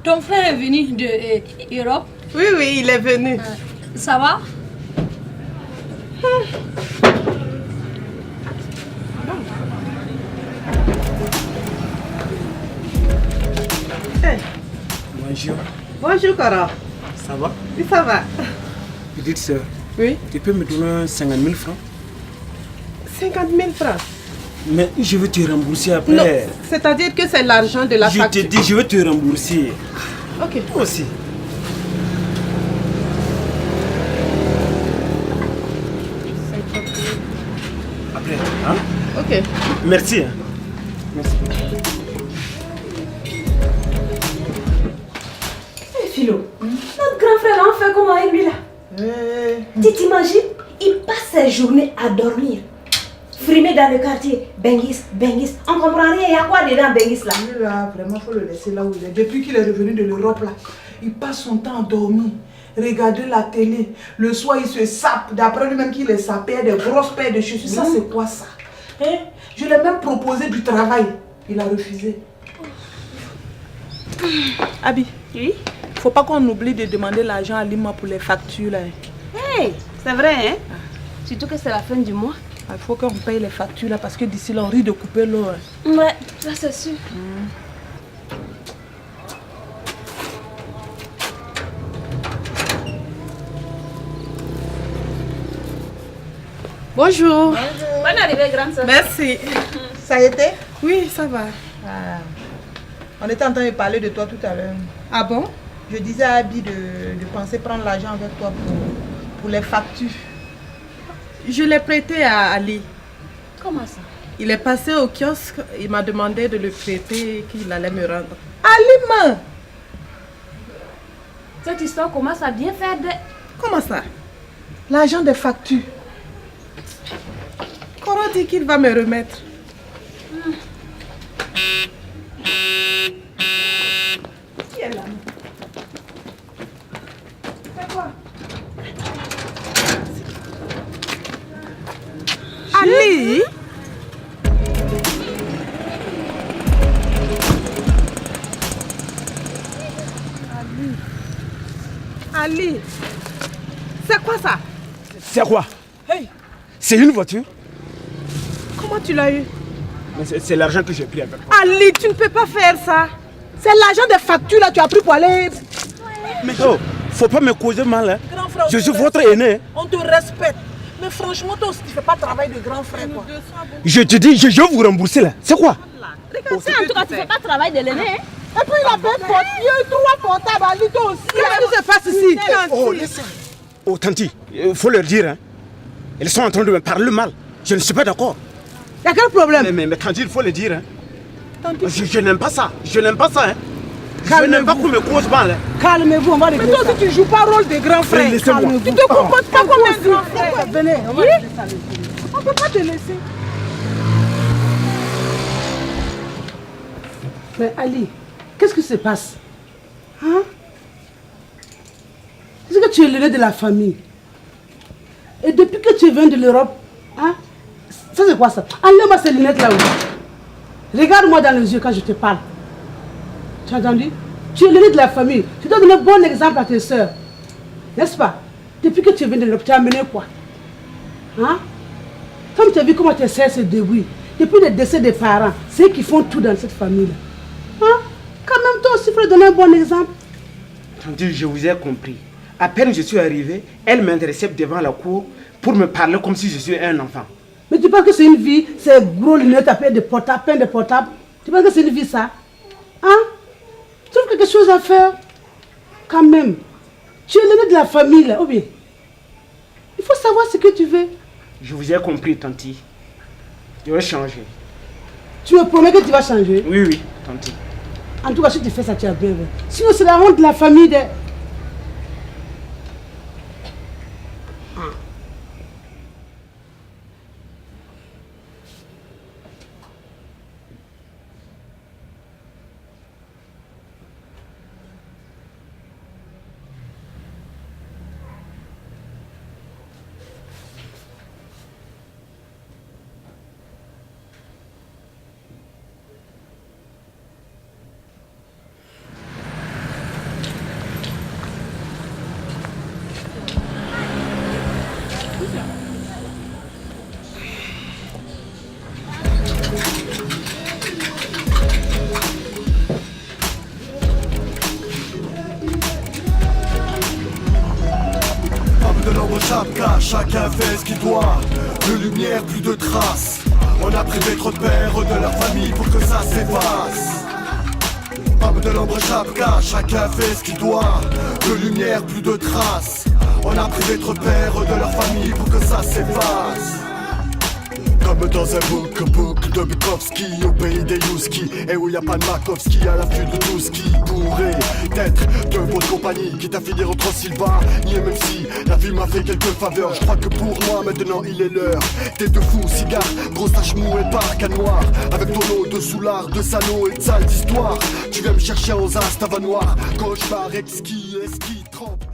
Ton frère est venu d'Europe? Oui, oui, il est venu. Ça va? Hey. Bonjour. Bonjour, Cora. Ça va? Oui, ça va. Petite soeur, Oui. tu peux me donner 50 000 francs? 50 000 francs? Mais je veux te rembourser après. Non, c'est-à-dire que c'est l'argent de la facture. Je te dis, je veux te rembourser. Ok. Toi aussi. Après, hein? Ok. Merci. Hein? Merci. Hey Philo, notre grand frère a fait comment avec lui là? Tu t'imagines? Il passe ses journées à dormir. Frimer dans le quartier, Bengis, Bengis. On comprend rien, il y a quoi dedans Bengis là? Lui là, vraiment, il faut le laisser là où il est. Depuis qu'il est revenu de l'Europe là, il passe son temps à dormir, regarder la télé. Le soir, il se sape. D'après lui-même qu'il est sapé, il a des grosses paires de chaussures. Ça, c'est quoi ça? Hein? Je lui ai même proposé du travail. Il a refusé. Abi, Oui? faut pas qu'on oublie de demander l'argent à Lima pour les factures là. Hey, c'est vrai hein? Surtout que c'est la fin du mois. Il faut qu'on paye les factures là parce que d'ici là on risque de couper l'eau. Ouais, ça c'est sûr. Bonjour. Bonne arrivée, grande soeur. Merci. Ça a été? Oui, ça va. Ah. On était en train de parler de toi tout à l'heure. Ah bon? Je disais à Abby de penser prendre l'argent avec toi pour les factures. Je l'ai prêté à Ali. Comment ça? Il est passé au kiosque, il m'a demandé de le prêter et qu'il allait me rendre. Alima! Cette histoire commence à bien faire de... Comment ça? L'argent des factures. Comment dit qu'il va me remettre? Qui est là? C'est quoi? Ali? Ali? C'est quoi ça? C'est quoi? Hey, C'est une voiture? comment tu l'as eu? Mais c'est l'argent que j'ai pris avec moi. Ali, tu ne peux pas faire ça. C'est l'argent des factures là, tu as pris pour aller... Mais oh, faut pas me causer mal. Hein. Grand frère, Je on suis te votre respecte. aîné. On te respecte. Mais franchement, toi aussi, tu ne fais pas travail de grand frère quoi. Je te dis, je vais vous rembourser là. C'est quoi? Regarde, Ça, en tout cas, tu fais pas travail de l'aîné, hein? et puis il a fait il y a eu 3 portables à lui toi aussi. Qu'est-ce qui se passe ici? Oh, laisse. Oh, tanti, il faut leur dire. Hein. Ils sont en train de me parler mal. Je ne suis pas d'accord. Il y a quel problème? Mais tanti, il faut le dire. Hein. Tanti, Je n'aime pas ça. Je n'aime pas ça. Hein. Je n'aime pas qu'on me cause mal. Hein. calmez-vous, on va régler ça. Mais toi aussi, tu ne joues pas rôle de grand frère. Laissez-moi. Calmez-vous. Tu te comportes pas comme un grand frère. Venez, on va régler ça. On ne peut pas te laisser. Mais Ali, qu'est-ce qui se passe? Hein? Est-ce que tu es l'aîné de la famille? Et depuis que tu viens de l'Europe, hein? Ça c'est quoi ça? Enlève-moi ces lunettes là-haut. Regarde-moi dans les yeux quand je te parle. Tu as entendu? Tu es l'aîné de la famille. Tu dois donner un bon exemple à tes soeurs. N'est-ce pas? Depuis que tu viens de l'Europe, tu as amené quoi? Hein? Comme tu as vu comment tes soeurs se débrouillent. Depuis le décès des parents, c'est eux qui font tout dans cette famille-là. Hein? Quand même, toi aussi, il faut donner un bon exemple. Tanti, je vous ai compris. À peine je suis arrivé, elle m'intercepte devant la cour pour me parler comme si je suis un enfant. Mais tu penses que c'est une vie, c'est gros lunettes à plein de portables, plein de portables. Tu penses que c'est une vie ça? Hein? Trouve quelque chose à faire. Quand même. Tu es l'aîné de la famille là, ou bien? Il faut savoir ce que tu veux. Je vous ai compris, tanti. Je vais changer. Tu me promets que tu vas changer? Oui, oui, tanti. En tout cas, si tu fais ça, tu as bien vu. Sinon, c'est la honte de la famille de... chacun fait ce qu'il doit. De lumière, plus de traces. On a privé trop de pères de leur famille pour que ça s'efface. Homme de l'ombre chapka, chacun fait ce qu'il doit. De lumière, plus de traces. On a privé trop de pères de leur famille pour que ça s'efface. Comme dans un book de Bukowski, au pays des Youski, et où y a pas de Makovski, à l'affût de tout ce qui pourrait être de bonne compagnie, quitte à finir au Transylvanie. Et même si la vie m'a fait quelques faveurs, je crois que pour moi maintenant il est l'heure. Tête de fou, cigare, grosse tache mou et parc à noir. Avec ton lot de soulard, de salauds et de sales histoires. Tu viens me chercher aux as, ta va noir. Cauchemar, exquis, esquis, trempe.